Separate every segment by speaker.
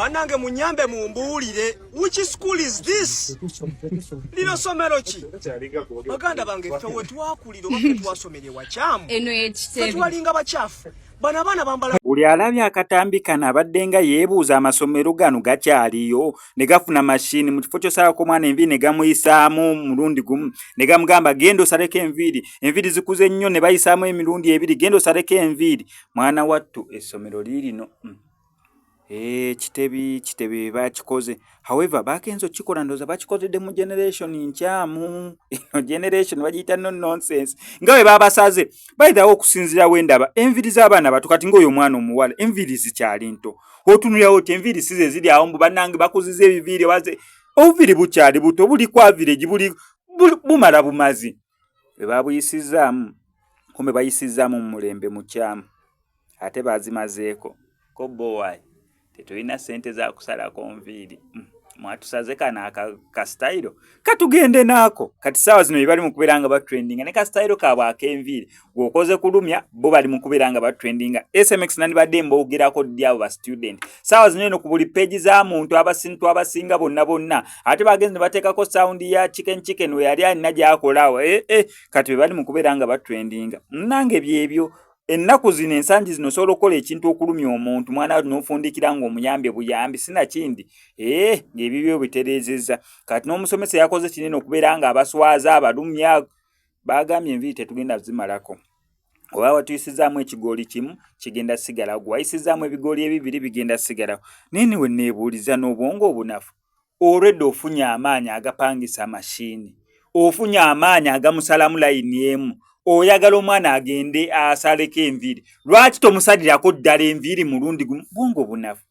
Speaker 1: Banange munyambe mumbuulire, which school is this? Lino somero ki? Baganda bange ffe we twakulira oba ffe twasomere wakyamu. Ffe twalinga bakyafu. Bana bana bambala.
Speaker 2: Buli alabye akatambi kano abadde nga yeebuuza amasomero gano gakyaliyo ne gafuna mashini mu kifo ky'osalako omwana enviiri ne gamuyisaamu mulundi gumu ne gamugamba genda osaleko enviiri zikuze nnyo ne bayisaamu emirundi ebiri genda osaleko enviiri. Mwana wattu essomero liirino kitebi bakikoze. However bakenzo kikola ndoza bakikozedde mu generation nkyamu. Ino generation bagiyita no nonsense ngawe babasaze bayitawo okusinzira wendaba enviiri z'abaana bato kati ngoyo omwana omuwala enviiri zikyali nto otunulira oti enviiri size ziri awo mbu bannange bakuziza ebiviiri waze obuviiri bukyali buto buli kwa village buli bumala bumazi babuyisizaamu kumbe bayisizaamu mu mulembe mukyamu ate bazimazeeko ko boy tetulina sente za kusalako nviiri mwatusaze kana ka style katugende nako kati sawa zino bali mu kuberanga ba trending ne ka style kabwa akenviiri gwokoze kulumya bo bali mu kuberanga ba trending SMX nani badembo ogirako dyabo ba student sawa zino no kubuli page za muntu abasinga bonna ate bagenze batekako sound ya chicken we yali anaja akolawo kati bali mu kuberanga ba trending nange byebyo ennaku zino ensangi zino solo kola ekintu okulumya omuntu mwana n'ofundikira ngo omuyambe buyambi sina kindi ng'ebibyo biterezeza kati n'omusomesa yakoze kinene okubeera nga abaswaza abalumya bagambye enviiri tetugenda zimalako oba watuyisizaamu ekigoli kimu kigenda sigala gwe wayisizaamu ebigoli ebibiri bigenda sigala nini we neebuuliza n'obwongo obunafu olwedde ofunye amaanyi agapangisa mashini ofunye amaanyi agamusalamu layini emu oyagala omwana agende asaleko enviiri lwaki tomusalirako ddala enviiri mulundi gumu bwongo bunafu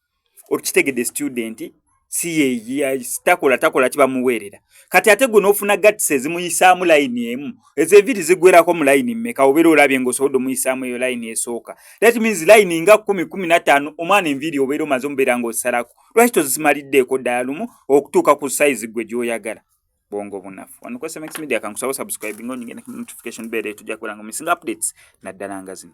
Speaker 2: okitegedde student si ye takola kibamuweerera kati ate gwe n'ofuna gatisi ezimuyisaamu layini emu ezo enviiri zigwerako mu layini mmeka obeera olabye ng'osobodde omuyisaamu eyo layini esooka that means layini nga 10-15 omwana enviiri obeera omaze omubeera ng'ozisalako lwaki tozimaliddeeko ddala lumu okutuuka ku size gwe gy'oyagala bongo bunafu wano kwa SMX Media kankusaba subscribe ngo nyingine notification bell tujja kuberanga misinga updates na ddala nga zino.